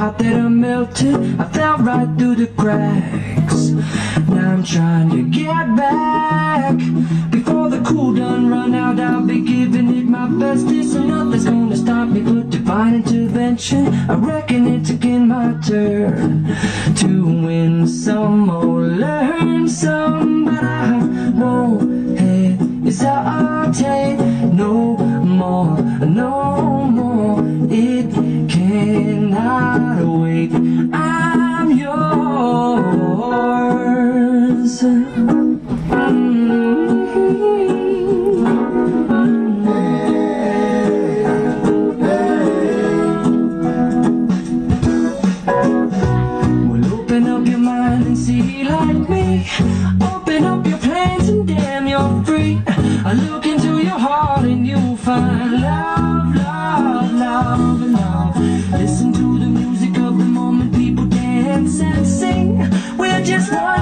heart that I melted. I fell right through the cracks. Now I'm trying to get back. Before the cool done run out, I'll be giving it my best. This and nothing's gonna stop me but divine intervention. I reckon it's again my turn to win some or learn some, but I won't hesitate no more, no more. It cannot wait. I'm yours. Well, open up your mind and see like me. Open up your plans and damn, you're free. I look into your heart and you'll find love, love, love, love. Listen to the music of the moment, people dance and sing. We're just one